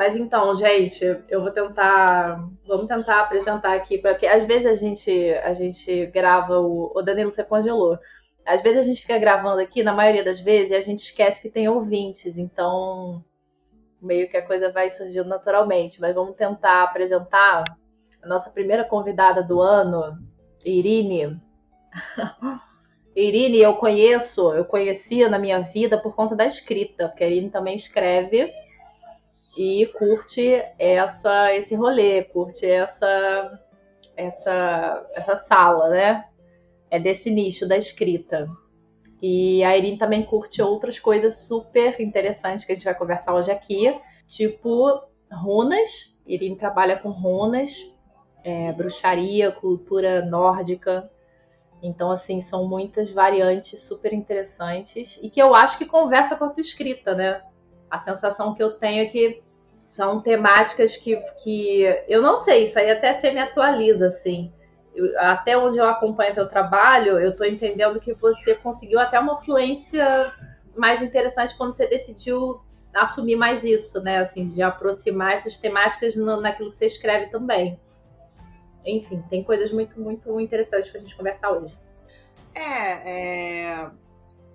Mas então, gente, eu vou tentar, vamos tentar apresentar aqui, porque às vezes a gente grava o Danilo se congelou. Às vezes a gente fica gravando aqui, na maioria das vezes, e a gente esquece que tem ouvintes, então meio que a coisa vai surgindo naturalmente. Mas vamos tentar apresentar a nossa primeira convidada do ano, Irine. Irine, eu conhecia na minha vida por conta da escrita, porque a Irine também escreve e curte esse rolê, curte essa sala, né? É desse nicho da escrita. E a Irine também curte outras coisas super interessantes que a gente vai conversar hoje aqui, tipo runas. Irine trabalha com runas, bruxaria, cultura nórdica. Então, assim, são muitas variantes super interessantes e que eu acho que conversa com a tua escrita, né? A sensação que eu tenho é que são temáticas que eu não sei, isso aí até você me atualiza, assim. Até onde eu acompanho teu trabalho, eu tô entendendo que você conseguiu até uma fluência mais interessante quando você decidiu assumir mais isso, né? Assim, de aproximar essas temáticas naquilo que você escreve também. Enfim, tem coisas muito, muito interessantes pra gente conversar hoje.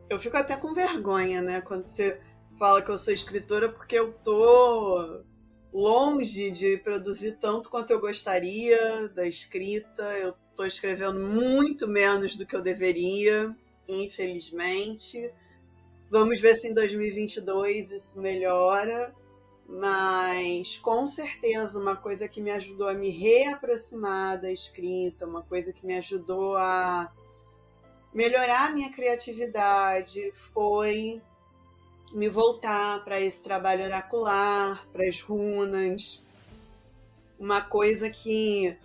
Eu fico até com vergonha, né, quando você fala que eu sou escritora, porque eu tô longe de produzir tanto quanto eu gostaria da escrita. Eu tô escrevendo muito menos do que eu deveria, infelizmente. Vamos ver se em 2022 isso melhora, mas com certeza uma coisa que me ajudou a me reaproximar da escrita, uma coisa que me ajudou a melhorar a minha criatividade foi me voltar para esse trabalho oracular, para as runas, uma coisa que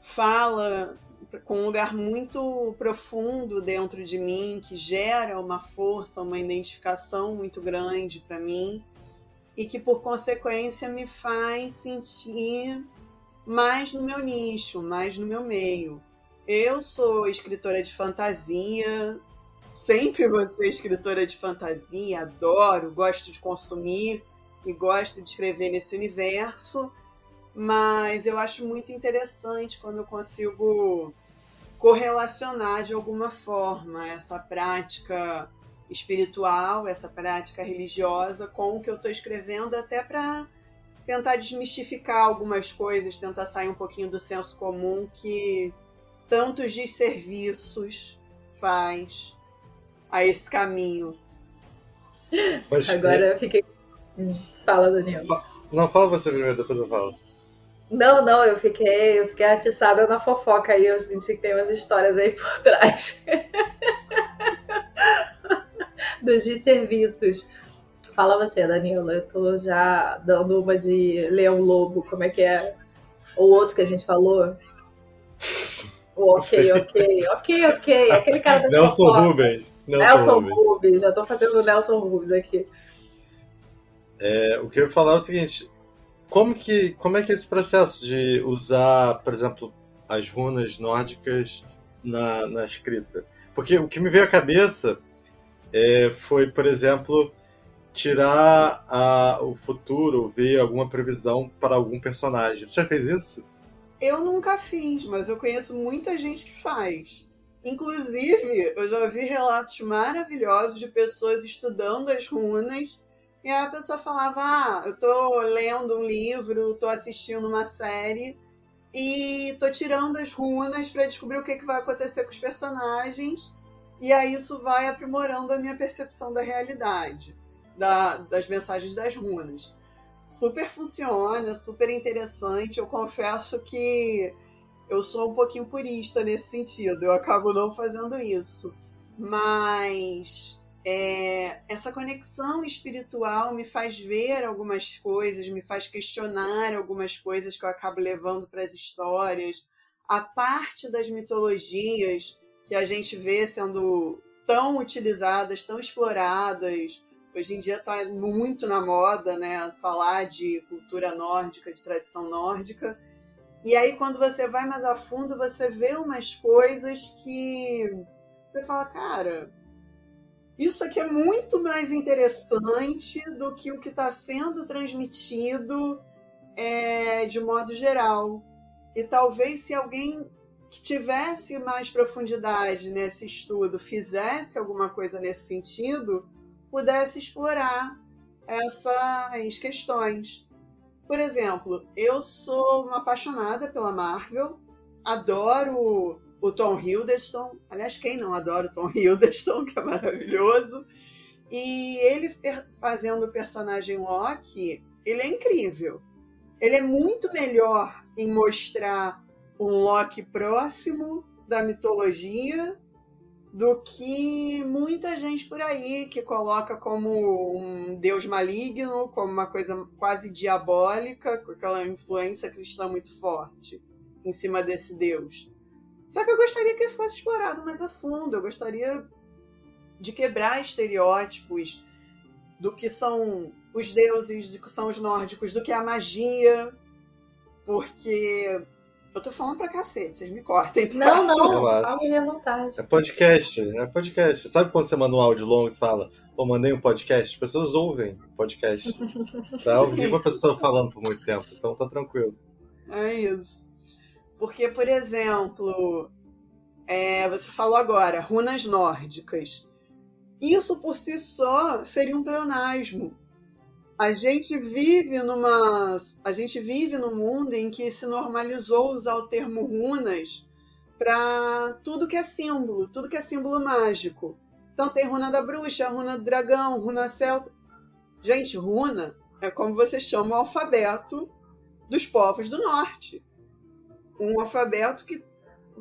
fala com um lugar muito profundo dentro de mim, que gera uma força, uma identificação muito grande para mim e que, por consequência, me faz sentir mais no meu nicho, mais no meu meio. Eu sou escritora de fantasia, sempre vou ser escritora de fantasia, adoro, gosto de consumir e gosto de escrever nesse universo, mas eu acho muito interessante quando eu consigo correlacionar de alguma forma essa prática espiritual, essa prática religiosa com o que eu estou escrevendo, até para tentar desmistificar algumas coisas, tentar sair um pouquinho do senso comum que tantos desserviços faz a esse caminho. Mas Agora eu fiquei. Fala, Daniel. não, fala você primeiro, depois eu falo. Não, não, eu fiquei atiçada na fofoca aí. Eu senti que tem umas histórias aí por trás dos desserviços. Fala você, Danilo. Eu tô já dando uma de Leão Lobo. Como é que é? O outro que a gente falou? O ok, Sim. ok, ok, ok. Aquele cara das Nelson fofocas. Rubens. Nelson Nelson Rubens. Rubens. Já tô fazendo o Nelson Rubens aqui. O que eu ia falar é o seguinte: como é que é esse processo de usar, por exemplo, as runas nórdicas na escrita? Porque o que me veio à cabeça foi, por exemplo, tirar o futuro ou ver alguma previsão para algum personagem. Você já fez isso? Eu nunca fiz, mas eu conheço muita gente que faz. Inclusive, eu já vi relatos maravilhosos de pessoas estudando as runas e a pessoa falava: eu tô lendo um livro, tô assistindo uma série e tô tirando as runas para descobrir o que vai acontecer com os personagens, e aí isso vai aprimorando a minha percepção da realidade, das mensagens das runas. Super funciona, super interessante. Eu confesso que eu sou um pouquinho purista nesse sentido, eu acabo não fazendo isso. Mas essa conexão espiritual me faz ver algumas coisas, me faz questionar algumas coisas que eu acabo levando para as histórias. A parte das mitologias que a gente vê sendo tão utilizadas, tão exploradas. Hoje em dia está muito na moda, né, falar de cultura nórdica, de tradição nórdica. E aí, quando você vai mais a fundo, você vê umas coisas que você fala, cara, isso aqui é muito mais interessante do que o que está sendo transmitido de modo geral. E talvez se alguém que tivesse mais profundidade nesse estudo fizesse alguma coisa nesse sentido, pudesse explorar essas questões. Por exemplo, eu sou uma apaixonada pela Marvel, adoro o Tom Hiddleston. Aliás, quem não adora o Tom Hiddleston, que é maravilhoso. E ele fazendo o personagem Loki, ele é incrível. Ele é muito melhor em mostrar um Loki próximo da mitologia do que muita gente por aí que coloca como um deus maligno, como uma coisa quase diabólica, com aquela influência cristã muito forte em cima desse deus. Só que eu gostaria que ele fosse explorado mais a fundo, eu gostaria de quebrar estereótipos do que são os deuses, do que são os nórdicos, do que é a magia, porque eu tô falando pra cacete, vocês me cortem, tá? Não, Relaxa. fala à vontade. É podcast. Sabe quando você manda um áudio longo e fala, pô, mandei um podcast? As pessoas ouvem podcast. Tá ao vivo a pessoa falando por muito tempo, então tá tranquilo. É isso. Porque, por exemplo, você falou agora, runas nórdicas. Isso por si só seria um pleonasmo. A gente vive num mundo em que se normalizou usar o termo runas para tudo que é símbolo mágico. Então tem runa da bruxa, runa do dragão, runa celta. Gente, runa é como você chama o alfabeto dos povos do norte. Um alfabeto que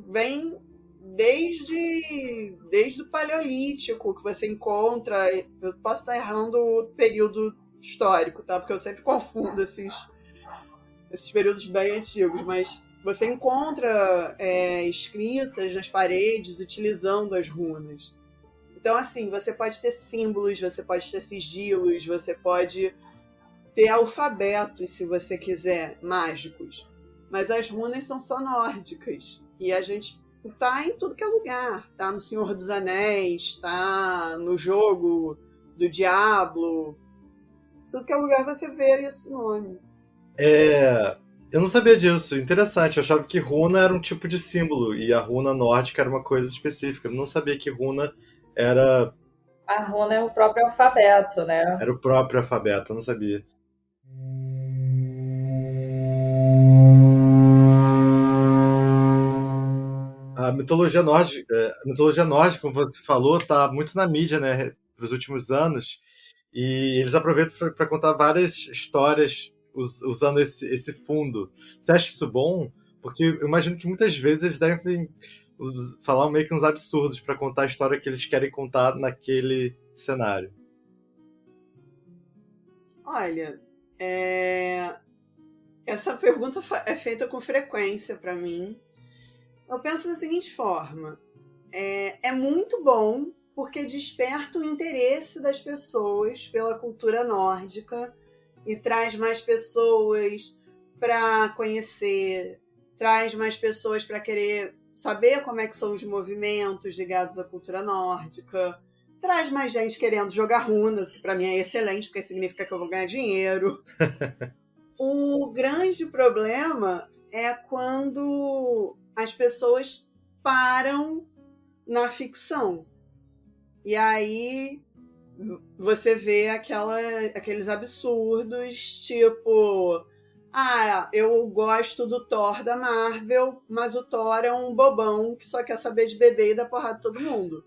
vem desde o Paleolítico, que você encontra. Eu posso estar errando o período histórico, tá? Porque eu sempre confundo esses períodos bem antigos, mas você encontra escritas nas paredes utilizando as runas. Então, assim, você pode ter símbolos, você pode ter sigilos, você pode ter alfabetos, se você quiser, mágicos. Mas as runas são só nórdicas. E a gente tá em tudo que é lugar. Tá no Senhor dos Anéis, tá no jogo do Diablo. Tudo que é lugar você vê esse nome. Eu não sabia disso, interessante. Eu achava que runa era um tipo de símbolo e a runa nórdica era uma coisa específica. Eu não sabia que runa era A runa é o próprio alfabeto, né? o próprio alfabeto, eu não sabia. A mitologia nórdica, como você falou, tá muito na mídia, né, para os últimos anos. E eles aproveitam para contar várias histórias usando esse fundo. Você acha isso bom? Porque eu imagino que muitas vezes eles devem falar meio que uns absurdos para contar a história que eles querem contar naquele cenário. Olha, essa pergunta é feita com frequência para mim. Eu penso da seguinte forma: é muito bom porque desperta o interesse das pessoas pela cultura nórdica e traz mais pessoas para conhecer, traz mais pessoas para querer saber como é que são os movimentos ligados à cultura nórdica, traz mais gente querendo jogar runas, que para mim é excelente, porque significa que eu vou ganhar dinheiro. O grande problema é quando as pessoas param na ficção. E aí você vê aqueles absurdos, tipo, eu gosto do Thor da Marvel, mas o Thor é um bobão que só quer saber de beber e dar porrada em todo mundo.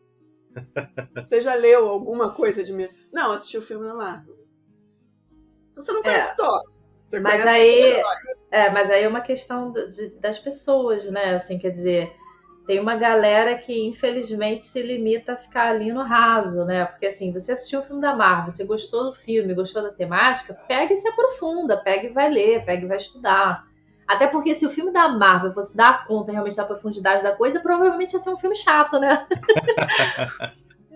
Você já leu alguma coisa de mim? Não, assistiu o filme da Marvel. Então você não conhece Thor. Você mas conhece mas aí é uma questão das pessoas, né? Assim, quer dizer, tem uma galera que infelizmente se limita a ficar ali no raso, né? Porque assim, você assistiu o filme da Marvel, você gostou do filme, gostou da temática, pega e se aprofunda, pega e vai ler, pega e vai estudar. Até porque se o filme da Marvel fosse dar conta realmente da profundidade da coisa, provavelmente ia ser um filme chato, né?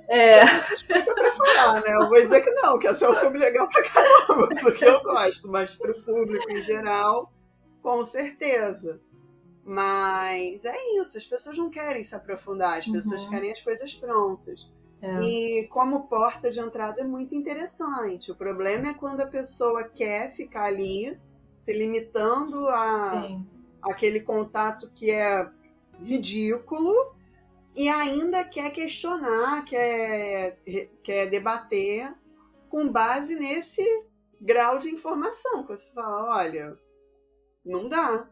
Eu sou suspeita pra falar, né? Eu vou dizer que não, que esse é um filme legal pra caramba, porque eu gosto, mas pro público em geral, com certeza. Mas é isso, as pessoas não querem se aprofundar, as pessoas querem as coisas prontas. E como porta de entrada é muito interessante. O problema é quando a pessoa quer ficar ali, se limitando a aquele contato que é ridículo e ainda quer questionar, quer debater com base nesse grau de informação. Que você fala, olha, não dá.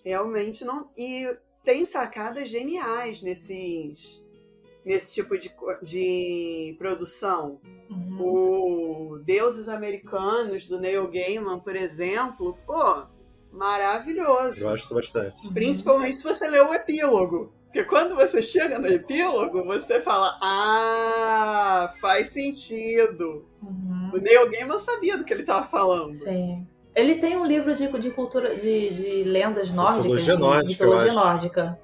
Realmente não. E tem sacadas geniais nesse tipo de produção. O Deuses Americanos, do Neil Gaiman, por exemplo, pô, maravilhoso. Eu gosto bastante. Principalmente se você lê o epílogo. Porque quando você chega no epílogo, você fala, faz sentido. O Neil Gaiman sabia do que ele estava falando. Sim. Ele tem um livro de cultura, de lendas nórdicas, mitologia nórdica,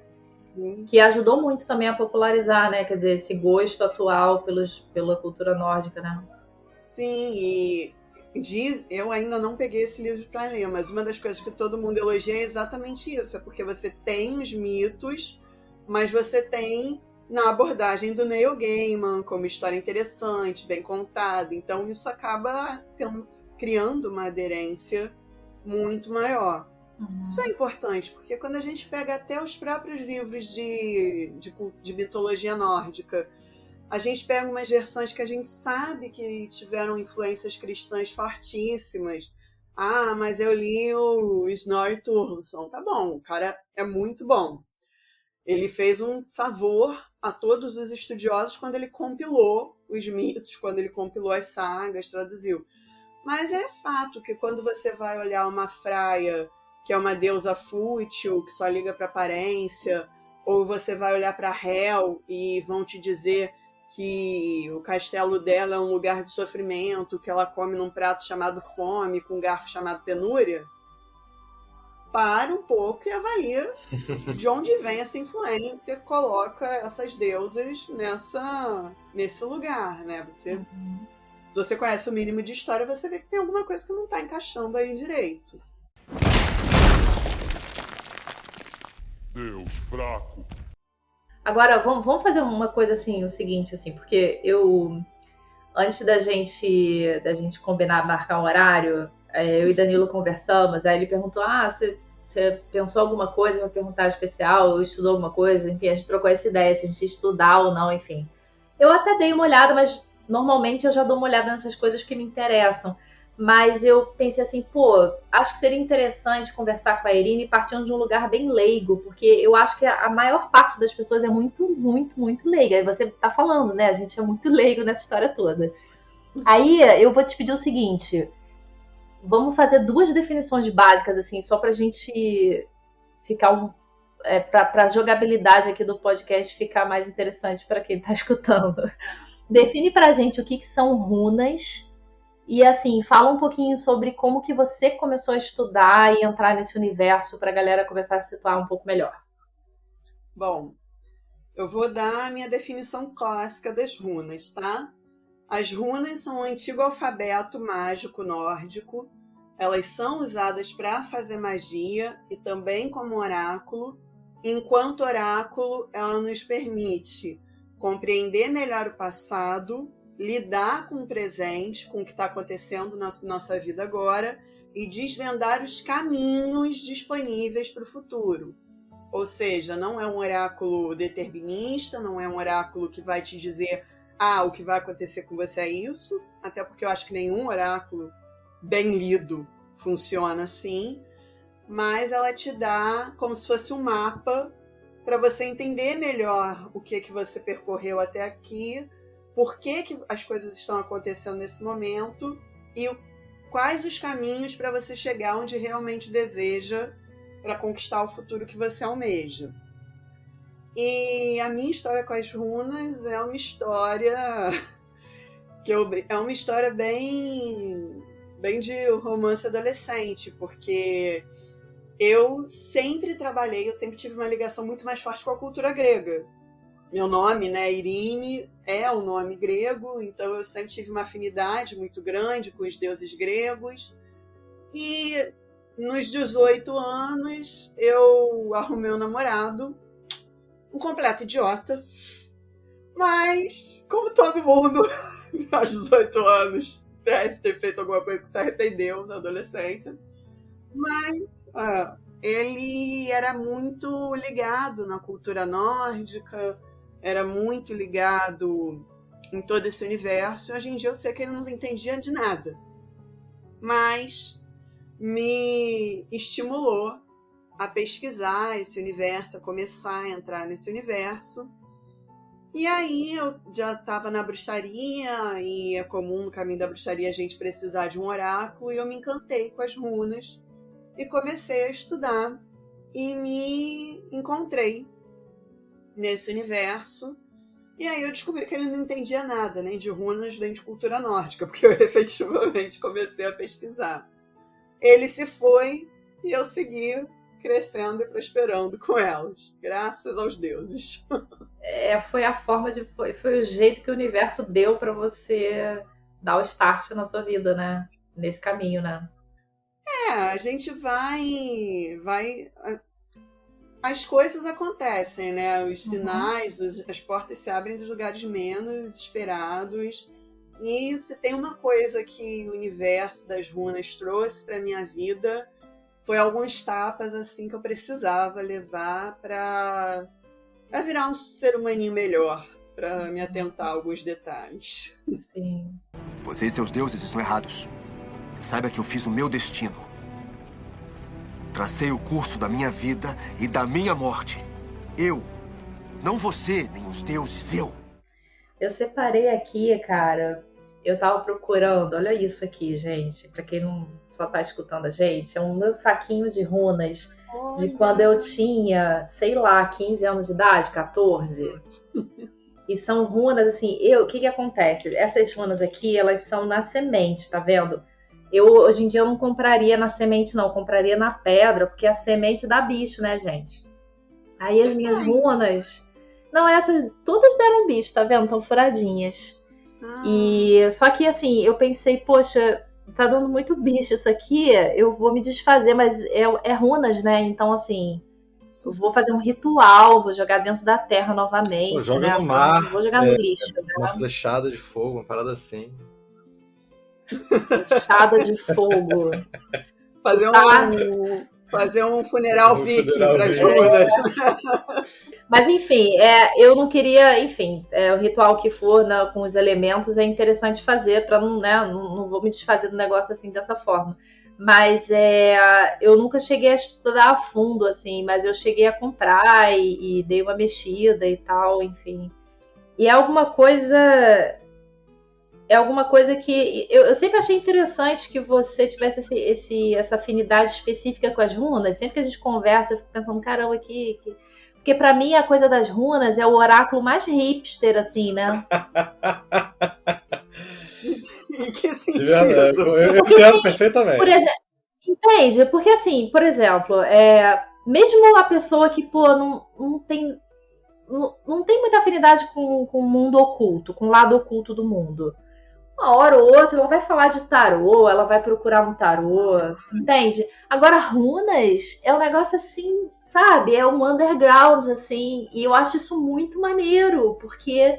que ajudou muito também a popularizar, né? Quer dizer, esse gosto atual pela cultura nórdica, né? Sim, e eu ainda não peguei esse livro para ler, mas uma das coisas que todo mundo elogia é exatamente isso, é porque você tem os mitos, mas você tem na abordagem do Neil Gaiman como história interessante, bem contada, então isso acaba criando uma aderência muito maior. Isso é importante, porque quando a gente pega até os próprios livros de mitologia nórdica, a gente pega umas versões que a gente sabe que tiveram influências cristãs fortíssimas. Mas eu li o Snorri Sturluson. Tá bom, o cara é muito bom. Ele fez um favor a todos os estudiosos quando ele compilou os mitos, quando ele compilou as sagas, traduziu. Mas é fato que quando você vai olhar uma Freya, que é uma deusa fútil, que só liga para aparência, ou você vai olhar para Hel e vão te dizer que o castelo dela é um lugar de sofrimento, que ela come num prato chamado fome, com um garfo chamado penúria, para um pouco e avalia de onde vem essa influência, coloca essas deusas nesse lugar, né? Se você conhece o mínimo de história, você vê que tem alguma coisa que não está encaixando aí direito. Deus fraco. Agora, vamos fazer uma coisa assim, o seguinte, assim, porque antes da gente combinar, marcar um horário, eu e Danilo conversamos, aí ele perguntou, você pensou alguma coisa para perguntar especial, ou estudou alguma coisa, enfim, a gente trocou essa ideia, se a gente ia estudar ou não, enfim. Eu até dei uma olhada, mas normalmente eu já dou uma olhada nessas coisas que me interessam. Mas eu pensei assim, acho que seria interessante conversar com a Irine partindo de um lugar bem leigo, porque eu acho que a maior parte das pessoas é muito, muito, muito leiga. E você tá falando, né? A gente é muito leigo nessa história toda. Aí eu vou te pedir o seguinte, vamos fazer 2 definições básicas, assim, só pra gente ficar pra jogabilidade aqui do podcast ficar mais interessante para quem tá escutando. Define pra gente o que são runas. E assim, fala um pouquinho sobre como que você começou a estudar e entrar nesse universo para a galera começar a se situar um pouco melhor. Bom, eu vou dar a minha definição clássica das runas, tá? As runas são um antigo alfabeto mágico nórdico. Elas são usadas para fazer magia e também como oráculo. Enquanto oráculo, ela nos permite compreender melhor o passado, lidar com o presente, com o que está acontecendo na nossa vida agora e desvendar os caminhos disponíveis para o futuro. Ou seja, não é um oráculo determinista, não é um oráculo que vai te dizer o que vai acontecer com você é isso, até porque eu acho que nenhum oráculo bem lido funciona assim, mas ela te dá como se fosse um mapa para você entender melhor o que você percorreu até aqui, por que as coisas estão acontecendo nesse momento e quais os caminhos para você chegar onde realmente deseja para conquistar o futuro que você almeja. E a minha história com as runas é uma história é uma história bem de romance adolescente, porque eu sempre tive uma ligação muito mais forte com a cultura grega. Meu nome, né, Irine, é um nome grego, então eu sempre tive uma afinidade muito grande com os deuses gregos. E nos 18 anos eu arrumei um namorado, um completo idiota, Mas, como todo mundo, aos 18 anos, deve ter feito alguma coisa que se arrependeu na adolescência. Mas ele era muito ligado na cultura nórdica, era muito ligado em todo esse universo. Hoje em dia eu sei que ele não entendia de nada. Mas me estimulou a pesquisar esse universo, a começar a entrar nesse universo. E aí eu já estava na bruxaria, e é comum no caminho da bruxaria a gente precisar de um oráculo, e eu me encantei com as runas e comecei a estudar e me encontrei nesse universo. E aí eu descobri que ele não entendia nada, nem de runas, nem de cultura nórdica, porque eu efetivamente comecei a pesquisar. Ele se foi e eu segui crescendo e prosperando com elas, graças aos deuses. Foi a forma de. Foi o jeito que o universo deu pra você dar o start na sua vida, né? Nesse caminho, né? A gente vai. As coisas acontecem, né? Os sinais, as portas se abrem dos lugares menos esperados. E se tem uma coisa que o universo das runas trouxe para minha vida, foi alguns tapas assim que eu precisava levar para virar um ser humaninho melhor, para me atentar a alguns detalhes. Sim. Você e seus deuses estão errados. Saiba que eu fiz o meu destino. Tracei o curso da minha vida e da minha morte. Eu. Não você, nem os deuses, eu. Eu separei aqui, cara. Eu tava procurando, olha isso aqui, gente. Pra quem não só tá escutando a gente, é um meu saquinho de runas de quando eu tinha, sei lá, 15 anos de idade, 14. E são runas, assim, o que acontece? Essas runas aqui, elas são na semente, tá vendo? Hoje em dia eu não compraria na semente, não. Eu compraria na pedra, porque a semente dá bicho, né, gente? Aí as minhas runas... Não, essas todas deram bicho, tá vendo? Estão furadinhas. E só que assim, eu pensei, poxa, tá dando muito bicho isso aqui, eu vou me desfazer, mas é runas, né? Então assim, eu vou fazer um ritual, vou jogar dentro da terra novamente. Pô, joga né? no mar. Não vou jogar no lixo, né? Uma flechada de fogo, uma parada assim. Flechada de fogo. Fazer um funeral viking para as runas. Mas enfim, eu não queria, enfim, o ritual que for com os elementos é interessante fazer para não, né, não vou me desfazer do negócio assim dessa forma. Mas eu nunca cheguei a estudar a fundo, assim, mas eu cheguei a comprar e dei uma mexida e tal, enfim. E é alguma coisa que eu sempre achei interessante que você tivesse essa afinidade específica com as runas. Sempre que a gente conversa, eu fico pensando, caramba, porque pra mim a coisa das runas é o oráculo mais hipster, assim, né? Em que sentido? Eu entendo perfeitamente. Entende? Porque assim, por exemplo, mesmo a pessoa que, pô, não tem muita afinidade com o mundo oculto, com o lado oculto do mundo. Uma hora ou outra ela vai falar de tarô, ela vai procurar um tarô, entende? Agora, runas é um negócio assim, sabe? É um underground, assim, e eu acho isso muito maneiro, porque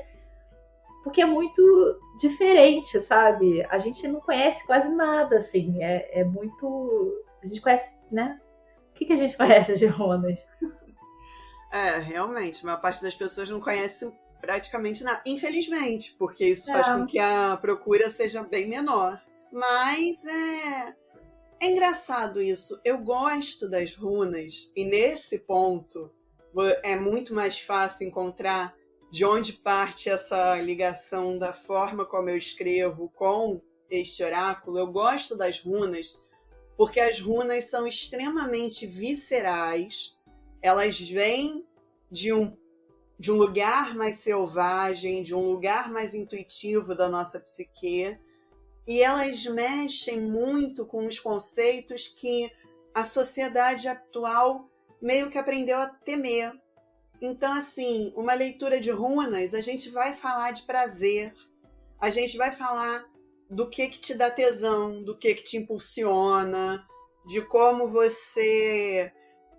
é muito diferente, sabe? A gente não conhece quase nada, assim, é muito... A gente conhece, né? O que a gente conhece de runas? Realmente, a maior parte das pessoas não conhece praticamente nada, infelizmente, porque isso faz com que a procura seja bem menor. Mas é engraçado isso. Eu gosto das runas e nesse ponto é muito mais fácil encontrar de onde parte essa ligação da forma como eu escrevo com este oráculo. Eu gosto das runas porque as runas são extremamente viscerais. Elas vêm de um lugar mais selvagem, de um lugar mais intuitivo da nossa psique, e elas mexem muito com os conceitos que a sociedade atual meio que aprendeu a temer. Então, assim, uma leitura de runas, a gente vai falar de prazer, a gente vai falar do que te dá tesão, do que te impulsiona, de como você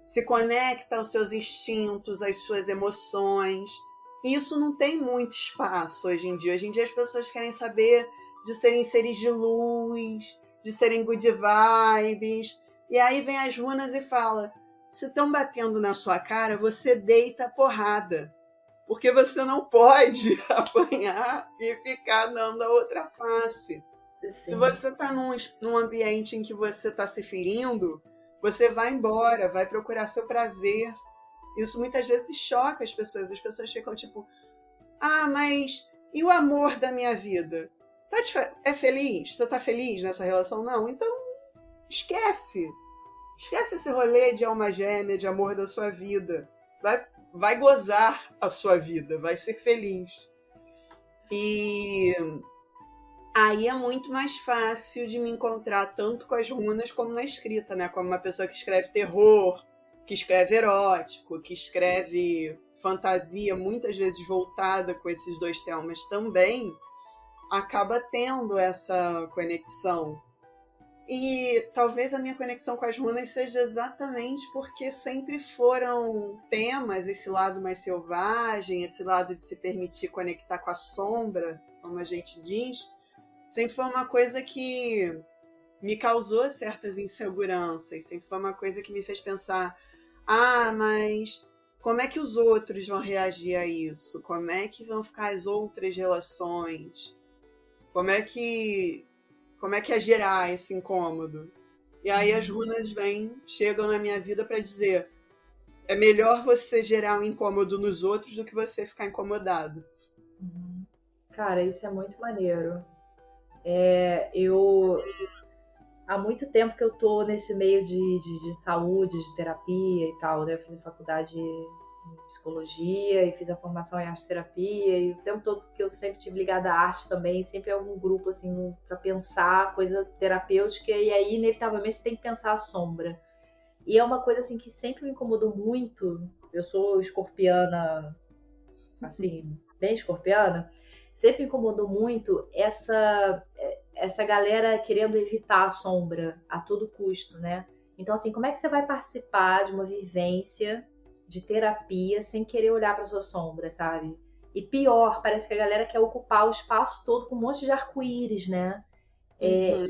se conecta aos seus instintos, às suas emoções. isso não tem muito espaço hoje em dia. Hoje em dia as pessoas querem saber de serem seres de luz, de serem good vibes. E aí vem as runas e fala: se estão batendo na sua cara, você deita a porrada. Porque você não pode apanhar e ficar dando a outra face. Sim. Se você está num ambiente em que você está se ferindo, você vai embora, vai procurar seu prazer. Isso muitas vezes choca as pessoas. As pessoas ficam tipo: ah, mas e o amor da minha vida? É feliz? Você tá feliz nessa relação? Não? Então esquece. Esquece esse rolê de alma gêmea, de amor da sua vida. Vai gozar a sua vida, vai ser feliz. E aí é muito mais fácil de me encontrar tanto com as runas como na escrita, né? Como uma pessoa que escreve terror, que escreve erótico, que escreve fantasia, muitas vezes voltada com esses dois temas também, acaba tendo essa conexão. E talvez a minha conexão com as runas seja exatamente porque sempre foram temas, esse lado mais selvagem, esse lado de se permitir conectar com a sombra, como a gente diz, sempre foi uma coisa que me causou certas inseguranças, sempre foi uma coisa que me fez pensar: ah, mas como é que os outros vão reagir a isso? Como é que vão ficar as outras relações? Como é que é gerar esse incômodo? E aí as runas chegam na minha vida para dizer: é melhor você gerar um incômodo nos outros do que você ficar incomodado. Cara, isso é muito maneiro. Há muito tempo que eu tô nesse meio de saúde, de terapia e tal, né? Eu fiz a faculdade em psicologia e fiz a formação em arte-terapia, e o tempo todo que eu sempre tive ligada à arte também, sempre é algum grupo, assim, pra pensar coisa terapêutica, e aí, inevitavelmente, você tem que pensar a sombra. E é uma coisa, assim, que sempre me incomodou muito. Eu sou escorpiana, assim, bem escorpiana. Sempre me incomodou muito essa galera querendo evitar a sombra a todo custo, né? Então, assim, como é que você vai participar de uma vivência de terapia sem querer olhar para sua sombra, sabe? E pior, parece que a galera quer ocupar o espaço todo com um monte de arco-íris, né? É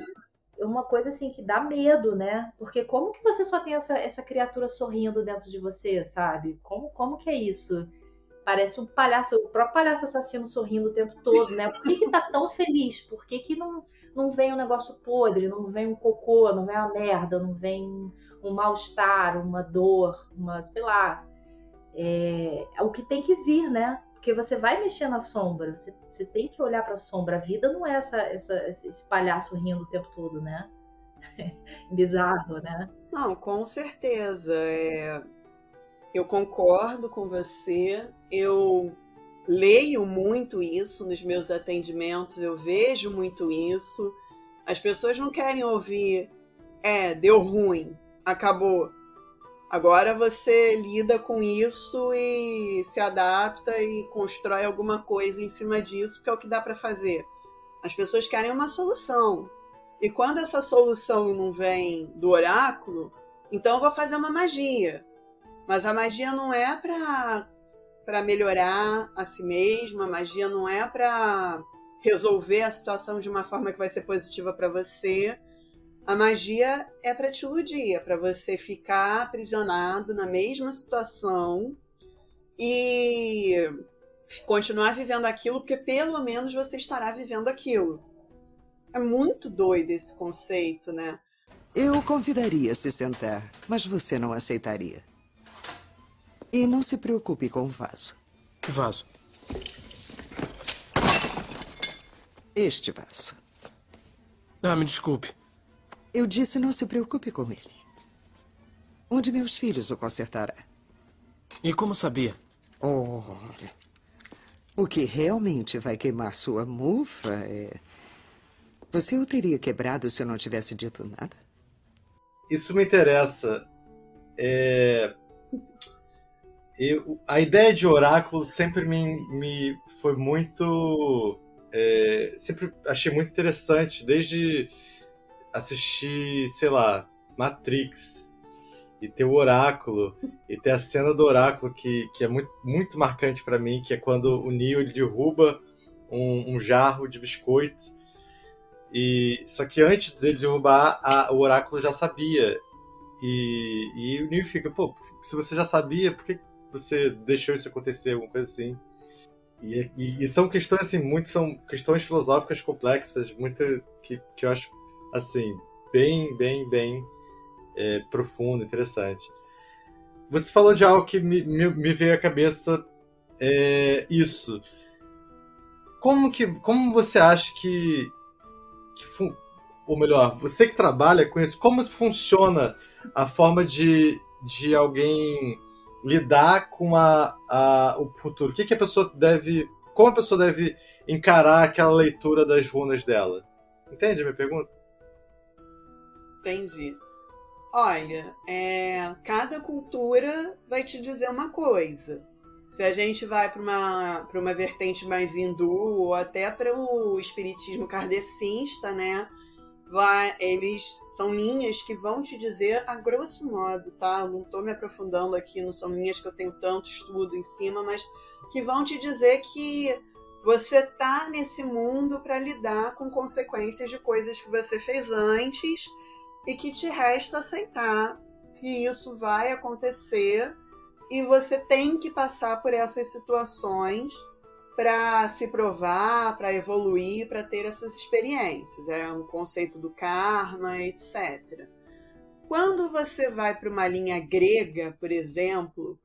uma coisa, assim, que dá medo, né? Porque como que você só tem essa criatura sorrindo dentro de você, sabe? Como que é isso? Parece um palhaço, o próprio palhaço assassino sorrindo o tempo todo, né? Por que tá tão feliz? Por que não vem um negócio podre, não vem um cocô, não vem uma merda, não vem um mal-estar, uma dor, sei lá. É o que tem que vir, né? Porque você vai mexer na sombra, você tem que olhar pra sombra. A vida não é esse palhaço rindo o tempo todo, né? Bizarro, né? Não, com certeza. Eu concordo com você. Eu leio muito isso nos meus atendimentos, eu vejo muito isso. As pessoas não querem ouvir: deu ruim, acabou. Agora você lida com isso e se adapta e constrói alguma coisa em cima disso, porque é o que dá para fazer. As pessoas querem uma solução. E quando essa solução não vem do oráculo, então eu vou fazer uma magia. Mas a magia não é para melhorar a si mesma, a magia não é para resolver a situação de uma forma que vai ser positiva para você. A magia é para te iludir, é para você ficar aprisionado na mesma situação e continuar vivendo aquilo, porque pelo menos você estará vivendo aquilo. É muito doido esse conceito, né? Eu convidaria a se sentar, mas você não aceitaria. E não se preocupe com o vaso. Que vaso? Este vaso. Ah, me desculpe. Eu disse não se preocupe com ele. Um de meus filhos o consertará. E como sabia? Ora, o que realmente vai queimar sua mufa é... Você o teria quebrado se eu não tivesse dito nada? Isso me interessa. A ideia de oráculo sempre me foi muito... sempre achei muito interessante, desde assistir, sei lá, Matrix. e ter o oráculo, e ter a cena do oráculo que é muito, muito marcante pra mim, que é quando o Neo ele derruba um jarro de biscoito, e só que antes dele derrubar, o oráculo já sabia. E o Neo fica, pô, se você já sabia, por que você deixou isso acontecer, alguma coisa assim? E são questões assim, são questões filosóficas complexas, muito que eu acho assim, bem profundo, interessante. Você falou de algo que me veio à cabeça, isso. Como você acha ou melhor, você que trabalha com isso, como funciona a forma de alguém lidar com o futuro? O que a pessoa como a pessoa deve encarar aquela leitura das runas dela? Entende a minha pergunta? Entendi. Olha, cada cultura vai te dizer uma coisa. Se a gente vai para uma vertente mais hindu ou até para o espiritismo kardecista, né? Eles são linhas que vão te dizer a grosso modo, tá? Eu não estou me aprofundando aqui, não são linhas que eu tenho tanto estudo em cima, mas que vão te dizer que você tá nesse mundo para lidar com consequências de coisas que você fez antes e que te resta aceitar que isso vai acontecer e você tem que passar por essas situações para se provar, para evoluir, para ter essas experiências. É um conceito do karma, etc. Quando você vai para uma linha grega, por exemplo,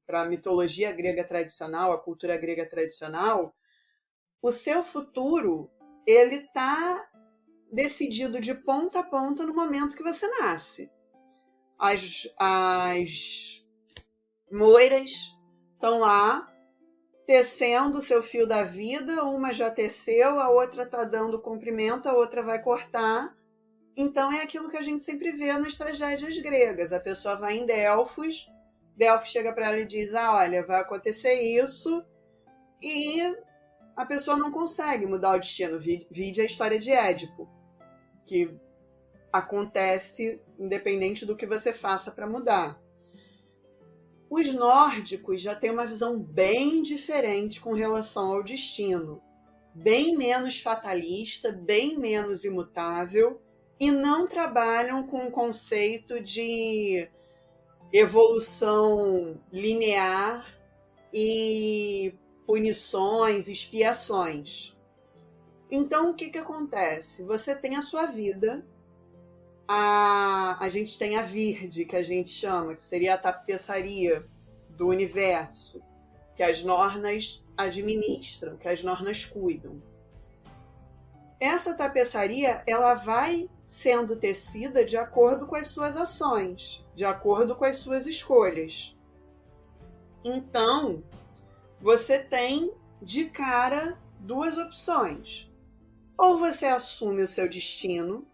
para a mitologia grega tradicional, a cultura grega tradicional, o seu futuro ele está decidido de ponta a ponta no momento que você nasce. As moiras estão lá tecendo o seu fio da vida, uma já teceu, a outra está dando comprimento, a outra vai cortar. Então é aquilo que a gente sempre vê nas tragédias gregas. A pessoa vai em Delfos, Delfos chega para ela e diz, olha, vai acontecer isso, e a pessoa não consegue mudar o destino. Vide a história de Édipo, que acontece independente do que você faça para mudar. Os nórdicos já têm uma visão bem diferente com relação ao destino, bem menos fatalista, bem menos imutável, e não trabalham com o conceito de evolução linear e punições, expiações. Então, o que acontece? Você tem a sua vida, a gente tem a Virde, que a gente chama, que seria a tapeçaria do universo, que as Nornas administram, que as Nornas cuidam. Essa tapeçaria, ela vai sendo tecida de acordo com as suas ações, de acordo com as suas escolhas. Então, você tem de cara duas opções. Ou você assume o seu destino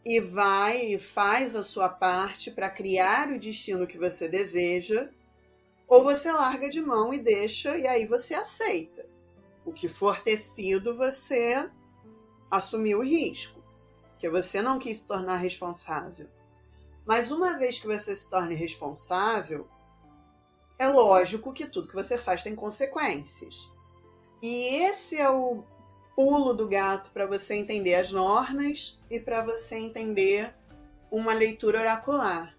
e vai e faz a sua parte para criar o destino que você deseja, ou você larga de mão e deixa, e aí você aceita. O que for tecido, você assumiu o risco, porque você não quis se tornar responsável. Mas uma vez que você se torne responsável, é lógico que tudo que você faz tem consequências. E esse é o pulo do gato para você entender as Nornas e para você entender uma leitura oracular.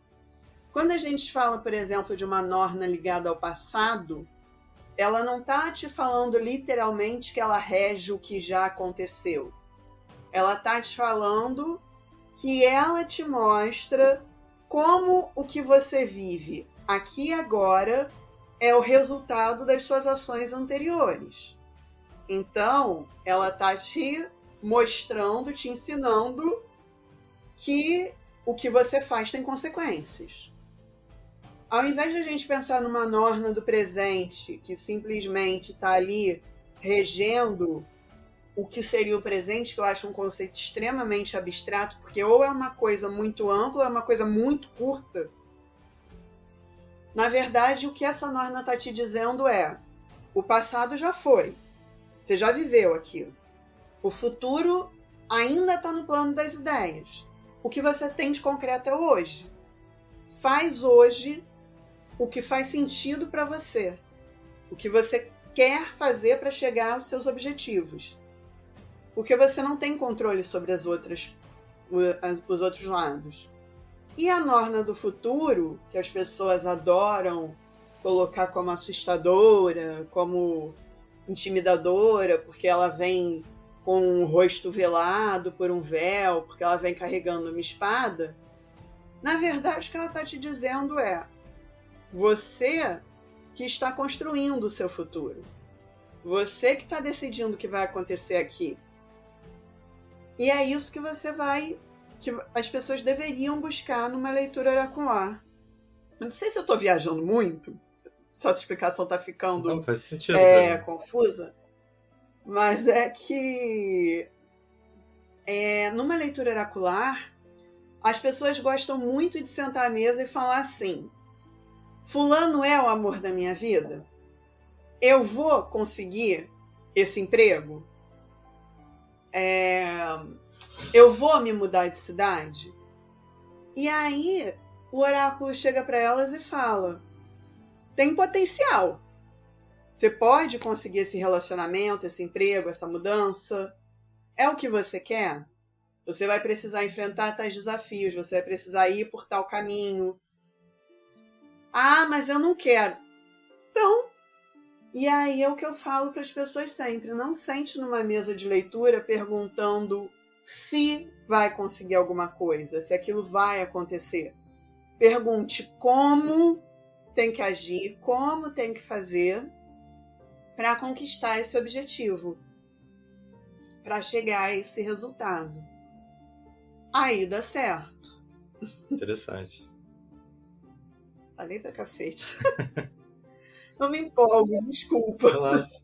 Quando a gente fala, por exemplo, de uma Norna ligada ao passado, ela não está te falando literalmente que ela rege o que já aconteceu. Ela está te falando que ela te mostra como o que você vive aqui e agora é o resultado das suas ações anteriores. Então, ela está te mostrando, te ensinando que o que você faz tem consequências. Ao invés de a gente pensar numa Norna do presente, que simplesmente está ali regendo o que seria o presente, que eu acho um conceito extremamente abstrato, porque ou é uma coisa muito ampla, ou é uma coisa muito curta. Na verdade, o que essa Norna está te dizendo é: o passado já foi. Você já viveu aquilo. O futuro ainda está no plano das ideias. O que você tem de concreto é hoje. faz hoje o que faz sentido para você, o que você quer fazer para chegar aos seus objetivos. Porque você não tem controle sobre os outros lados. E a Norna do futuro, que as pessoas adoram colocar como assustadora, como intimidadora, porque ela vem com o rosto velado por um véu, porque ela vem carregando uma espada, na verdade o que ela está te dizendo é: você que está construindo o seu futuro. Você que está decidindo o que vai acontecer aqui. E é isso que que as pessoas deveriam buscar numa leitura oracular. Não sei se eu estou viajando muito, se essa explicação está ficando Não, faz sentido. confusa, mas é que numa leitura oracular, as pessoas gostam muito de sentar à mesa e falar assim: fulano é o amor da minha vida? Eu vou conseguir esse emprego? Eu vou me mudar de cidade? E aí o oráculo chega para elas e fala: tem potencial. Você pode conseguir esse relacionamento, esse emprego, essa mudança. É o que você quer? Você vai precisar enfrentar tais desafios, você vai precisar ir por tal caminho. Ah, mas eu não quero. Então, e aí é o que eu falo para as pessoas sempre: não sente numa mesa de leitura perguntando se vai conseguir alguma coisa, se aquilo vai acontecer. Pergunte como tem que agir, como tem que fazer para conquistar esse objetivo, para chegar a esse resultado. Aí dá certo. Interessante. Falei pra cacete. Não me empolgo, desculpa. Relaxa.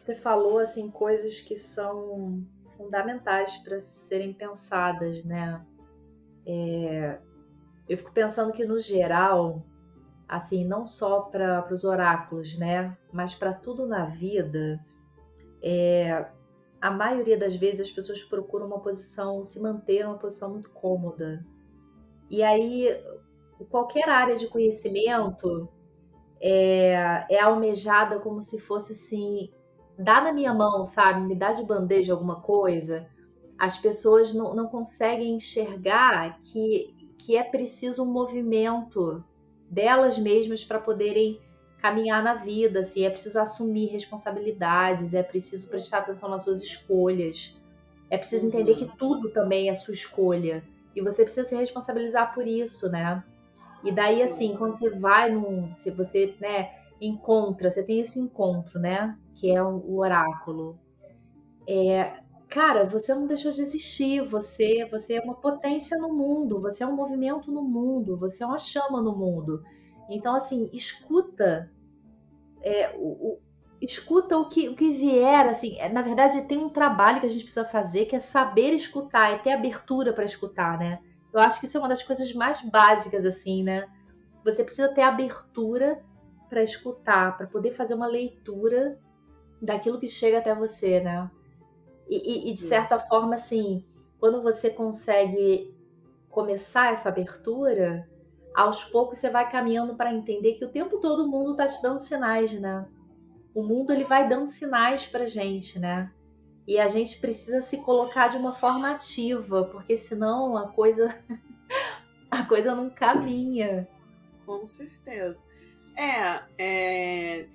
Você falou assim coisas que são fundamentais para serem pensadas, né? Eu fico pensando que no geral, assim, não só para os oráculos, né? Mas para tudo na vida, a maioria das vezes as pessoas procuram se manter numa posição muito cômoda. E aí, qualquer área de conhecimento é almejada como se fosse assim: dá na minha mão, sabe? Me dá de bandeja alguma coisa. As pessoas não conseguem enxergar que é preciso um movimento delas mesmas para poderem caminhar na vida, assim. É preciso assumir responsabilidades, é preciso prestar atenção nas suas escolhas, é preciso entender que tudo também é sua escolha e você precisa se responsabilizar por isso, né? E daí, assim, quando você vai se você, né, você tem esse encontro, né, que é o oráculo. Cara, você não deixou de existir, você é uma potência no mundo, você é um movimento no mundo, você é uma chama no mundo. Então, assim, escuta o que vier, assim. Na verdade, tem um trabalho que a gente precisa fazer, que é saber escutar, é ter abertura para escutar, né? Eu acho que isso é uma das coisas mais básicas, assim, né? Você precisa ter abertura para escutar, para poder fazer uma leitura daquilo que chega até você, né? E de certa forma, assim, quando você consegue começar essa abertura, aos poucos você vai caminhando para entender que o tempo todo o mundo tá te dando sinais, né? O mundo, ele vai dando sinais pra gente, né? E a gente precisa se colocar de uma forma ativa, porque senão a coisa não caminha. Com certeza.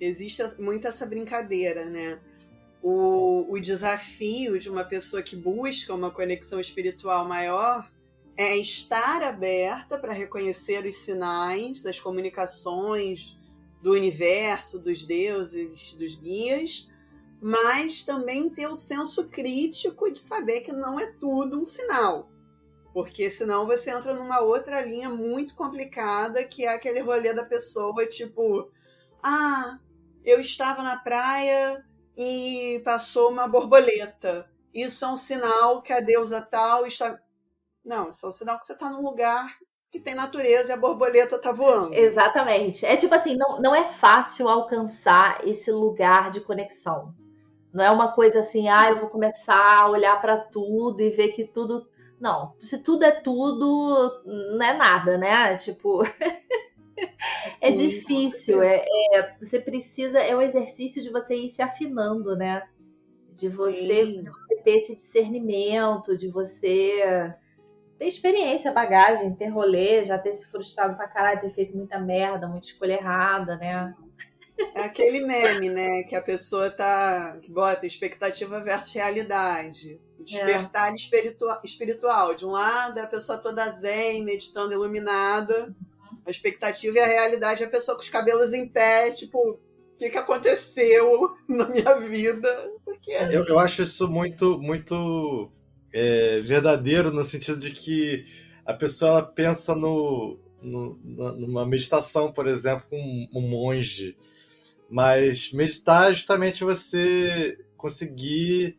Existe muito essa brincadeira, né? O desafio de uma pessoa que busca uma conexão espiritual maior é estar aberta para reconhecer os sinais das comunicações do universo, dos deuses, dos guias, mas também ter o senso crítico de saber que não é tudo um sinal. Porque senão você entra numa outra linha muito complicada, que é aquele rolê da pessoa, tipo: ah, eu estava na praia e passou uma borboleta. Isso é um sinal que a deusa tal está... Não, isso é um sinal que você está num lugar que tem natureza e a borboleta está voando. Exatamente. É tipo assim, não é fácil alcançar esse lugar de conexão. Não é uma coisa assim: eu vou começar a olhar para tudo e ver que tudo Não, se tudo é tudo, não é nada, né? Tipo, é Sim, com difícil. certeza. Você precisa, é um exercício de você ir se afinando, né? De Sim. você ter esse discernimento, de você ter experiência, bagagem, ter rolê, já ter se frustrado pra caralho, ter feito muita merda, muita escolha errada, né? É aquele meme, né? Que a pessoa tá. Que bota expectativa versus realidade. O É, despertar espiritual. De um lado, é a pessoa toda zen, meditando iluminada. A expectativa e a realidade é a pessoa com os cabelos em pé, tipo, o que aconteceu na minha vida? Porque Eu acho isso muito verdadeiro no sentido de que a pessoa ela pensa numa meditação, por exemplo, com um monge. Mas meditar é justamente você conseguir.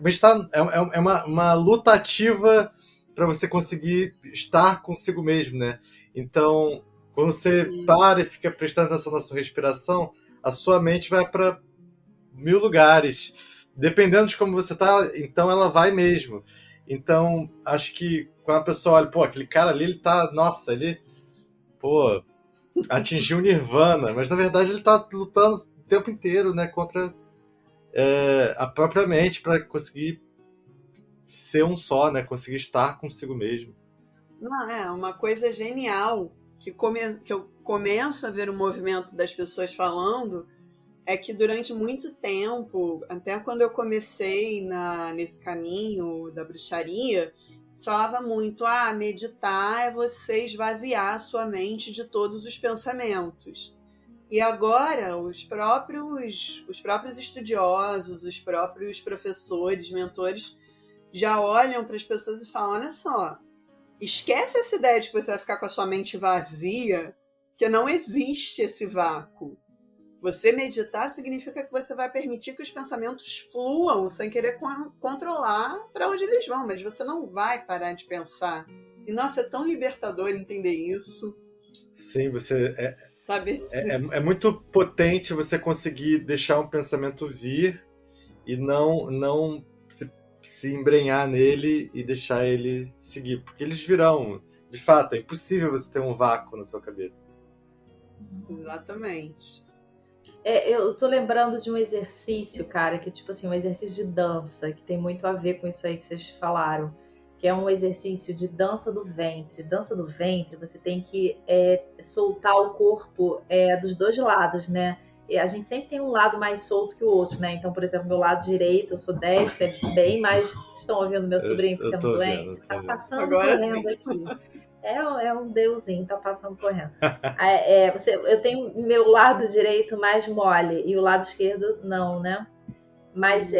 Meditar é uma luta ativa para você conseguir estar consigo mesmo, né? Então, quando você para e fica prestando atenção na sua respiração, a sua mente vai para 1000 lugares. Dependendo de como você tá, então ela vai mesmo. Então, acho que quando a pessoa olha, pô, aquele cara ali, ele tá, nossa, ele, pô, atingiu o Nirvana, mas na verdade ele tá lutando o tempo inteiro, né, contra a própria mente para conseguir ser um só, né, conseguir estar consigo mesmo. não, é uma coisa genial que eu começo a ver o movimento das pessoas falando é que durante muito tempo, até quando eu comecei nesse caminho da bruxaria, se falava muito, meditar é você esvaziar a sua mente de todos os pensamentos. E agora os próprios estudiosos, os próprios professores, mentores, já olham para as pessoas e falam, olha só, esquece essa ideia de que você vai ficar com a sua mente vazia, que não existe esse vácuo. Você meditar significa que você vai permitir que os pensamentos fluam sem querer controlar para onde eles vão, mas você não vai parar de pensar. E, nossa, é tão libertador entender isso. Sim, Sabe? é muito potente você conseguir deixar um pensamento vir e não se embrenhar nele e deixar ele seguir, porque eles virão. De fato, é impossível você ter um vácuo na sua cabeça. Exatamente. eu tô lembrando de um exercício, cara, que é tipo assim, um exercício de dança, que tem muito a ver com isso aí que vocês falaram, que é um exercício de dança do ventre. Dança do ventre, você tem que soltar o corpo dos dois lados, né? E a gente sempre tem um lado mais solto que o outro, né? Então, por exemplo, meu lado direito, eu sou destra, é bem mais... Vocês estão ouvindo meu sobrinho Eu ficando tô doente? vendo, Tá passando Agora correndo sim. aqui. É um deusinho, tá passando correndo. Eu tenho meu lado direito mais mole e o lado esquerdo não, né? Mas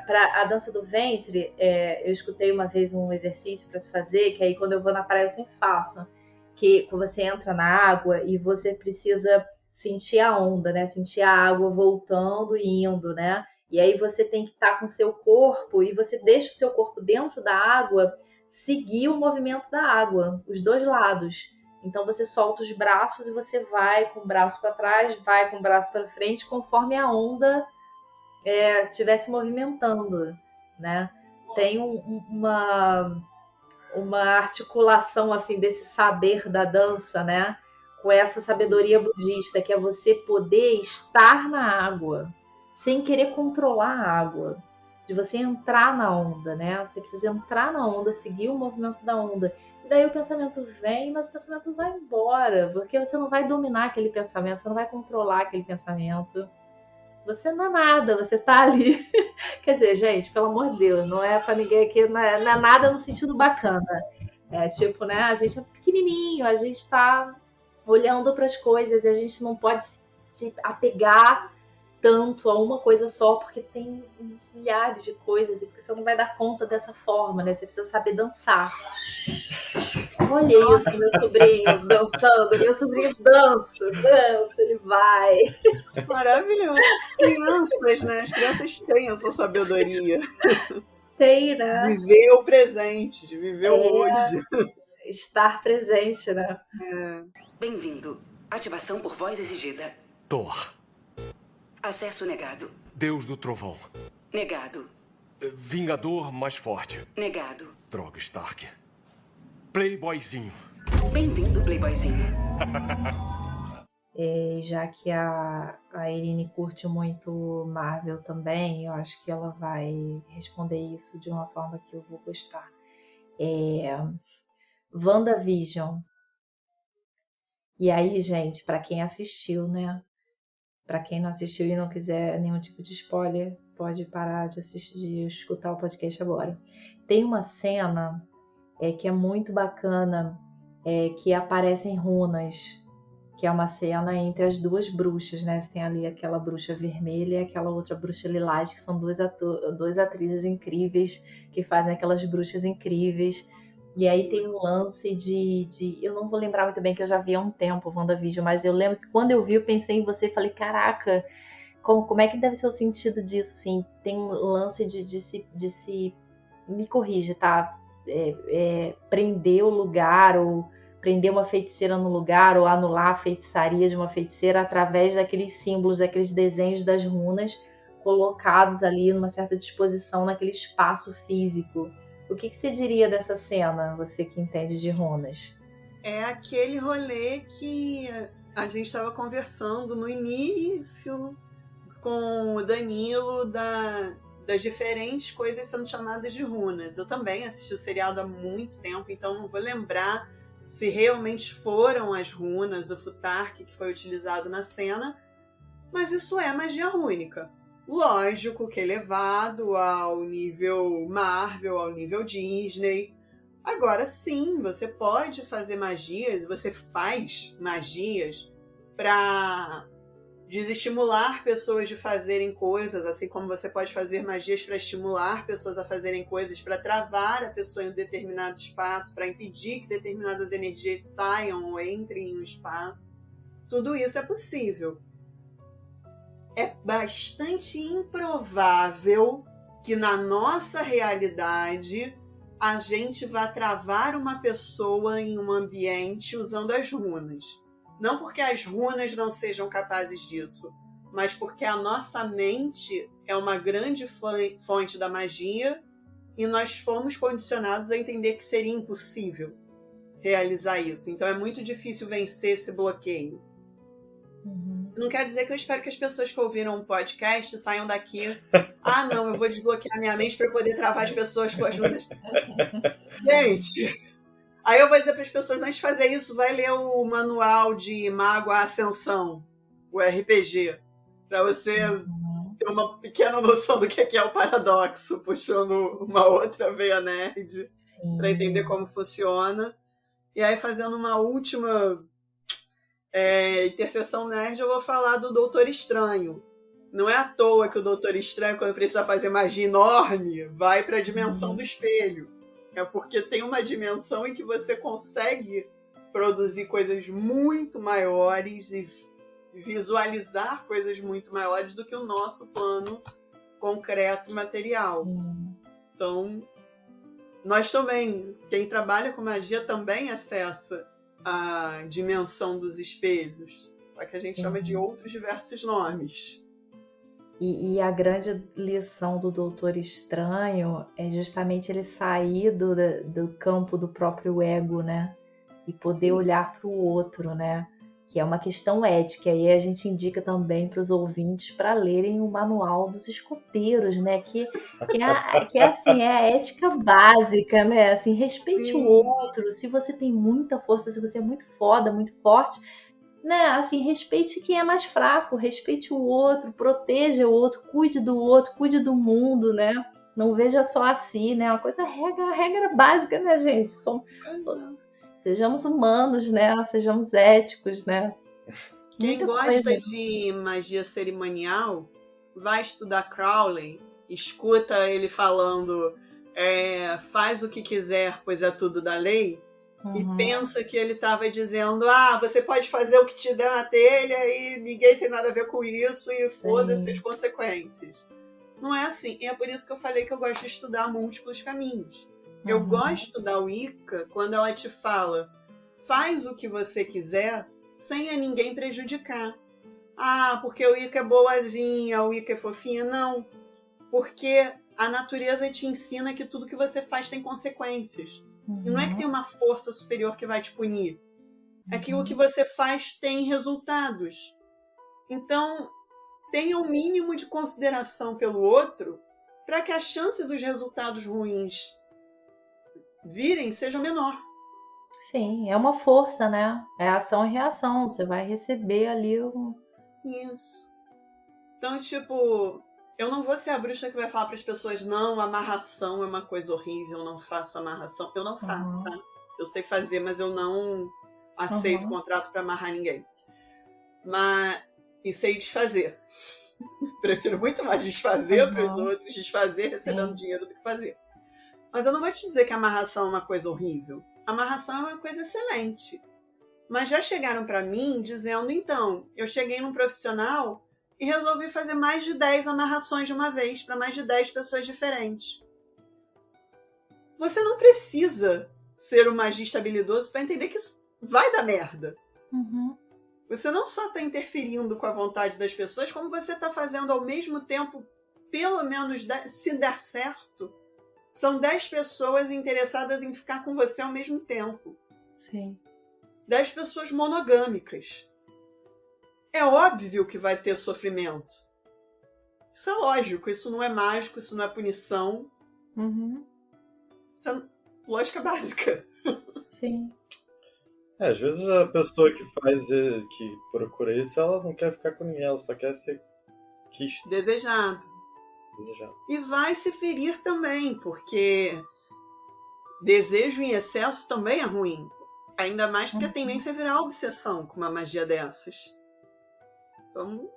para a dança do ventre, eu escutei uma vez um exercício para se fazer, que aí quando eu vou na praia eu sempre faço, que você entra na água e você precisa sentir a onda, né? Sentir a água voltando e indo, né? E aí você tem que estar com o seu corpo e você deixa o seu corpo dentro da água seguir o movimento da água, os dois lados. Então você solta os braços e você vai com o braço para trás, vai com o braço para frente, conforme a onda estivesse movimentando, né? Tem uma articulação assim desse saber da dança, né? Com essa sabedoria budista, que é você poder estar na água sem querer controlar a água, de você entrar na onda, né? Você precisa entrar na onda, seguir o movimento da onda. E daí o pensamento vem, mas o pensamento vai embora, porque você não vai dominar aquele pensamento, você não vai controlar aquele pensamento. Você não é nada, você tá ali. Quer dizer, gente, pelo amor de Deus, não é pra ninguém aqui, não é nada no sentido bacana. É tipo, né? A gente é pequenininho, a gente tá olhando para as coisas e a gente não pode se apegar tanto a uma coisa só, porque tem milhares de coisas e porque você não vai dar conta dessa forma, né? Você precisa saber dançar. Olha isso, meu sobrinho dançando, meu sobrinho dança, ele vai. Maravilhoso. Crianças, né? As crianças têm essa sabedoria. Tem, né? De viver o presente, de viver o hoje. Estar presente, né? Bem-vindo. Ativação por voz exigida. Thor, Acesso negado. Deus do Trovão. Negado. Vingador mais forte. Negado. Droga, Stark. Playboyzinho. Bem-vindo, Playboyzinho. Já que a Irine curte muito Marvel também, eu acho que ela vai responder isso de uma forma que eu vou gostar. WandaVision. E aí, gente, pra quem assistiu, né? Pra quem não assistiu e não quiser nenhum tipo de spoiler, pode parar de assistir, de escutar o podcast agora. Tem uma cena que é muito bacana, que aparecem runas, que é uma cena entre as duas bruxas, né? Você tem ali aquela bruxa vermelha e aquela outra bruxa lilás, que são duas atrizes incríveis que fazem aquelas bruxas incríveis. E aí tem um lance de... Eu não vou lembrar muito bem, que eu já vi há um tempo o WandaVision, mas eu lembro que quando eu vi, eu pensei em você e falei, caraca, como é que deve ser o sentido disso? Assim, tem um lance de se... Me corrige, tá? Prender o lugar, ou prender uma feiticeira no lugar, ou anular a feitiçaria de uma feiticeira através daqueles símbolos, daqueles desenhos das runas colocados ali numa certa disposição naquele espaço físico. O que você diria dessa cena, você que entende de runas? É aquele rolê que a gente estava conversando no início com o Danilo das diferentes coisas sendo chamadas de runas. Eu também assisti o seriado há muito tempo, então não vou lembrar se realmente foram as runas, o futark que foi utilizado na cena, mas isso é magia rúnica. Lógico que é elevado ao nível Marvel, ao nível Disney. Agora sim, você pode fazer magias, você faz magias para desestimular pessoas de fazerem coisas, assim como você pode fazer magias para estimular pessoas a fazerem coisas, para travar a pessoa em um determinado espaço, para impedir que determinadas energias saiam ou entrem em um espaço. Tudo isso é possível. É bastante improvável que na nossa realidade a gente vá travar uma pessoa em um ambiente usando as runas. Não porque as runas não sejam capazes disso, mas porque a nossa mente é uma grande fonte da magia e nós fomos condicionados a entender que seria impossível realizar isso. Então é muito difícil vencer esse bloqueio. Não quer dizer que eu espero que as pessoas que ouviram um podcast saiam daqui. Ah, não, eu vou desbloquear minha mente para poder travar as pessoas com as runas. Gente, aí eu vou dizer para as pessoas, antes de fazer isso, vai ler o manual de Mago à Ascensão, o RPG, para você ter uma pequena noção do que é o paradoxo, puxando uma outra veia nerd, para entender como funciona. E aí, fazendo uma última interseção nerd, eu vou falar do Doutor Estranho. Não é à toa que o Doutor Estranho, quando precisa fazer magia enorme, vai para a dimensão do espelho. É porque tem uma dimensão em que você consegue produzir coisas muito maiores e visualizar coisas muito maiores do que o nosso plano concreto e material. Então, nós também, quem trabalha com magia também acessa a dimensão dos espelhos, só que a gente chama de outros diversos nomes. E a grande lição do Doutor Estranho é justamente ele sair do campo do próprio ego, né? E poder olhar para o outro, né? Que é uma questão ética. E a gente indica também para os ouvintes para lerem o Manual dos Escoteiros, né? Que é assim, é a ética básica, né? Assim, respeite o outro. Se você tem muita força, se você é muito foda, muito forte, né? Assim, respeite quem é mais fraco, respeite o outro, proteja o outro, cuide do outro, cuide do mundo, né? Não veja só a si, né? Uma coisa, regra básica, né, gente? Sejamos humanos, né? Sejamos éticos, né? Quem gosta de magia cerimonial vai estudar Crowley, escuta ele falando faz o que quiser, pois é tudo da lei, e pensa que ele estava dizendo você pode fazer o que te der na telha e ninguém tem nada a ver com isso e foda-se as consequências. Não é assim. É por isso que eu falei que eu gosto de estudar múltiplos caminhos. Eu gosto da Wicca quando ela te fala faz o que você quiser sem a ninguém prejudicar. Porque o Wicca é boazinha, o Wicca é fofinha. Não. Porque a natureza te ensina que tudo que você faz tem consequências. Uhum. E não é que tem uma força superior que vai te punir. É que o que você faz tem resultados. Então, tenha o mínimo de consideração pelo outro para que a chance dos resultados ruins virem seja menor. Sim, é uma força, né? É ação e reação. Você vai receber ali o... Isso. Então, tipo, eu não vou ser a bruxa que vai falar para as pessoas, não, amarração é uma coisa horrível, eu não faço amarração. Eu não faço, tá? Eu sei fazer, mas eu não aceito contrato para amarrar ninguém. E sei desfazer. Prefiro muito mais desfazer para os outros, desfazer recebendo dinheiro do que fazer. Mas eu não vou te dizer que a amarração é uma coisa horrível. A amarração é uma coisa excelente. Mas já chegaram para mim dizendo, então, eu cheguei num profissional e resolvi fazer mais de 10 amarrações de uma vez para mais de 10 pessoas diferentes. Você não precisa ser um magista habilidoso para entender que isso vai dar merda. Uhum. Você não só está interferindo com a vontade das pessoas, como você está fazendo ao mesmo tempo, pelo menos, se der certo, são 10 pessoas interessadas em ficar com você ao mesmo tempo. Sim. 10 pessoas monogâmicas. É óbvio que vai ter sofrimento. Isso é lógico, isso não é mágico, isso não é punição. Uhum. Isso é lógica básica. Sim. Às vezes a pessoa que que procura isso, ela não quer ficar com ninguém, ela só quer ser quista. Desejado. E vai se ferir também, porque desejo em excesso também é ruim. Ainda mais porque a tendência é virar obsessão com uma magia dessas. Então,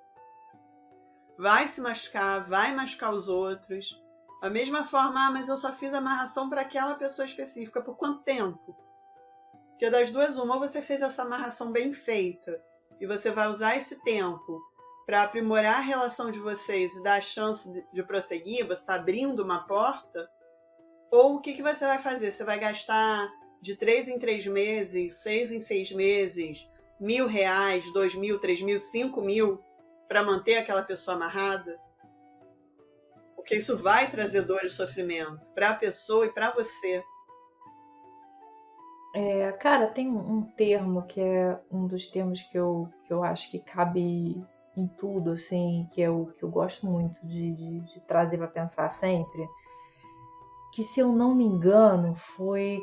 vai se machucar, vai machucar os outros. Da mesma forma, mas eu só fiz amarração para aquela pessoa específica. Por quanto tempo? Porque das duas, uma, ou você fez essa amarração bem feita e você vai usar esse tempo para aprimorar a relação de vocês e dar a chance de prosseguir, você está abrindo uma porta, ou o que você vai fazer? Você vai gastar de 3 em 3 meses, 6 em 6 meses, R$1.000, 2.000, 3.000, 5.000 para manter aquela pessoa amarrada? Porque isso vai trazer dor e sofrimento para a pessoa e para você. Cara, tem um termo que é um dos termos que eu acho que cabe em tudo, assim, que é o que eu gosto muito de trazer para pensar sempre, que, se eu não me engano, foi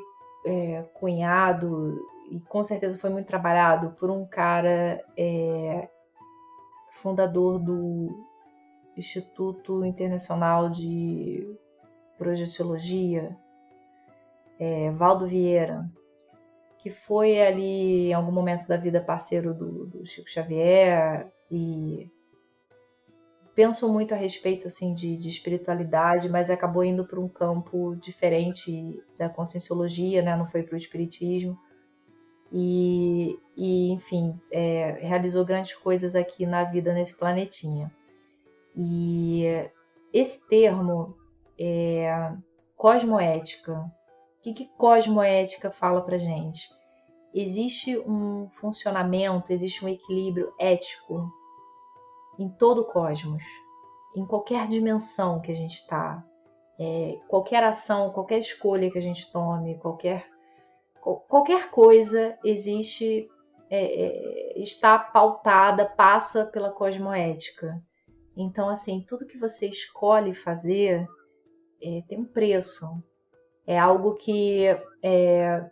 cunhado e com certeza foi muito trabalhado por um cara fundador do Instituto Internacional de Projeciologia, Valdo Vieira, que foi ali em algum momento da vida parceiro do Chico Xavier e pensou muito a respeito assim, de espiritualidade, mas acabou indo para um campo diferente da conscienciologia, né? Não foi para o espiritismo. E enfim, realizou grandes coisas aqui na vida nesse planetinha. E esse termo é cosmoética. O que cosmoética fala pra gente? Existe um funcionamento, existe um equilíbrio ético em todo o cosmos, em qualquer dimensão que a gente está, qualquer ação, qualquer escolha que a gente tome, qualquer coisa existe, está pautada, passa pela cosmoética. Então, assim, tudo que você escolhe fazer tem um preço. É algo que é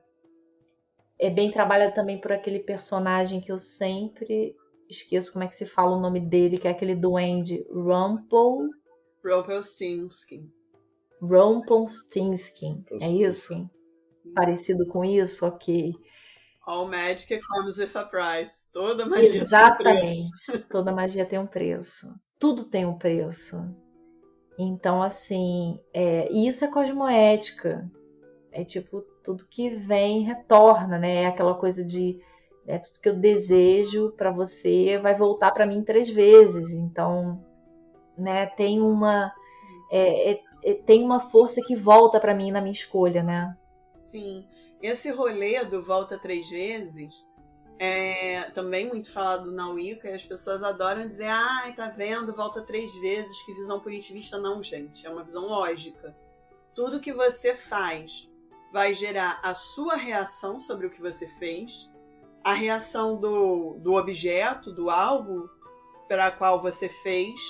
bem trabalhado também por aquele personagem que eu sempre esqueço como é que se fala o nome dele, que é aquele duende Rumpelstiltskin. É isso? Parecido com isso? Ok. All magic comes with a price. Toda magia tem um preço. Toda magia tem um preço. Tudo tem um preço. Então, assim, e isso é cosmoética. É tipo, tudo que vem retorna, né? É aquela coisa de tudo que eu desejo para você vai voltar para mim 3 vezes. Então, né? Tem uma força que volta para mim na minha escolha, né? Sim. Esse rolê do volta 3 vezes também muito falado na Wicca, e as pessoas adoram dizer, ai, tá vendo, volta 3 vezes, que visão punitivista. Não, gente, é uma visão lógica. Tudo que você faz vai gerar a sua reação sobre o que você fez, a reação do objeto, do alvo, para qual você fez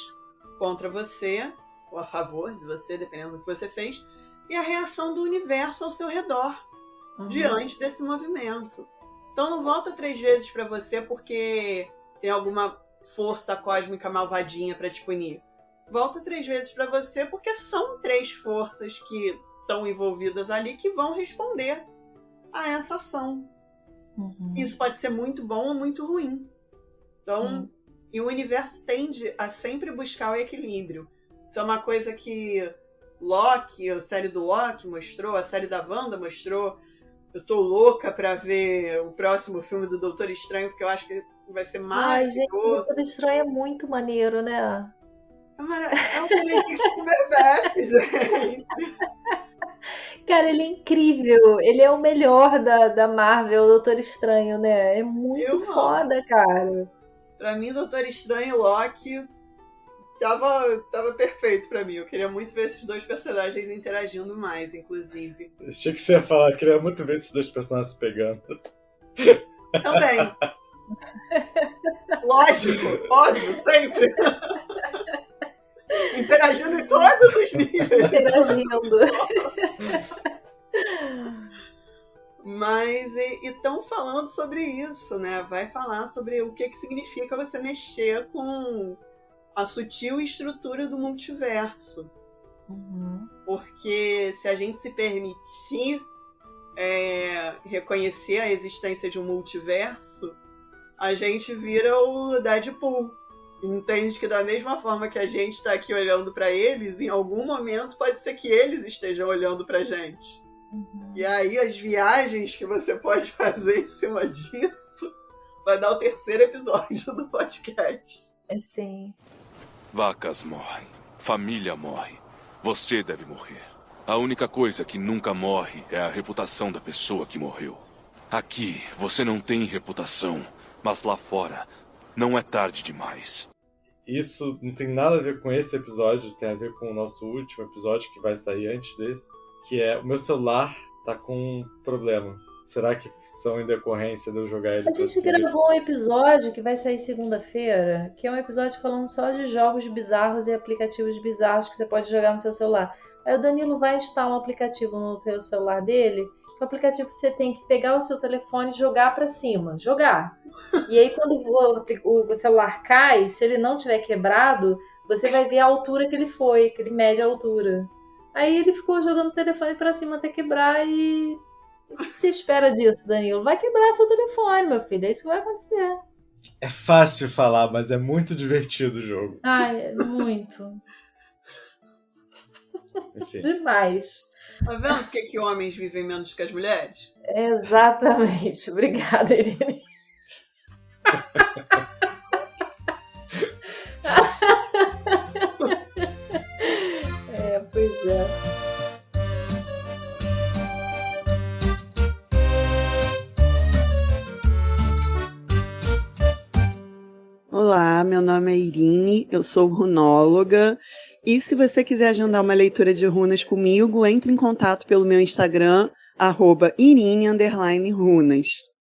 contra você, ou a favor de você, dependendo do que você fez, e a reação do universo ao seu redor, diante desse movimento. Então não volta 3 vezes para você porque tem alguma força cósmica malvadinha para te punir. Volta 3 vezes para você porque são 3 forças que estão envolvidas ali que vão responder a essa ação. Isso pode ser muito bom ou muito ruim. Então, e o universo tende a sempre buscar o equilíbrio. Isso é uma coisa que Loki, a série do Loki mostrou, a série da Wanda mostrou. Eu tô louca pra ver o próximo filme do Doutor Estranho, porque eu acho que vai ser Ai, gente, o maravilhoso. Doutor Estranho é muito maneiro, né? É um Benedict Cumberbatch, gente. Cara, ele é incrível. Ele é o melhor da Marvel, o Doutor Estranho, né? É muito foda, cara. Pra mim, Doutor Estranho e Loki tava perfeito pra mim. Eu queria muito ver esses 2 personagens interagindo mais, inclusive. Achei que você ia falar, eu queria muito ver esses 2 personagens se pegando. Também. Lógico, óbvio, sempre. Interagindo em todos os níveis. Interagindo. Mas estão falando sobre isso, né? Vai falar sobre o que significa você mexer com a sutil estrutura do multiverso. Porque se a gente se permitir reconhecer a existência de um multiverso, a gente vira o Deadpool. Entende que da mesma forma que a gente está aqui olhando para eles, em algum momento pode ser que eles estejam olhando para a gente. E aí as viagens que você pode fazer em cima disso vai dar o 3º episódio do podcast. Sim. Vacas morrem, família morre, você deve morrer. A única coisa que nunca morre é a reputação da pessoa que morreu. Aqui você não tem reputação, mas lá fora não é tarde demais. Isso não tem nada a ver com esse episódio, tem a ver com o nosso último episódio que vai sair antes desse, que é o meu celular tá com um problema. Será que são em decorrência de eu jogar ele? A gente gravou um episódio que vai sair segunda-feira, que é um episódio falando só de jogos bizarros e aplicativos bizarros que você pode jogar no seu celular. Aí o Danilo vai instalar um aplicativo no seu celular dele, o aplicativo que você tem que pegar o seu telefone e jogar pra cima. Jogar. E aí quando o celular cai, se ele não tiver quebrado, você vai ver a altura que ele foi, que ele mede a altura. Aí ele ficou jogando o telefone pra cima até quebrar e... O que você espera disso, Danilo? Vai quebrar seu telefone, meu filho. É isso que vai acontecer. É fácil de falar, mas é muito divertido o jogo. Ai, muito. Enfim. Demais. Tá vendo por que homens vivem menos que as mulheres? Exatamente. Obrigada, Irene. Pois é. Olá, meu nome é Irine, eu sou runóloga e se você quiser agendar uma leitura de runas comigo, entre em contato pelo meu Instagram, @Irine_runas.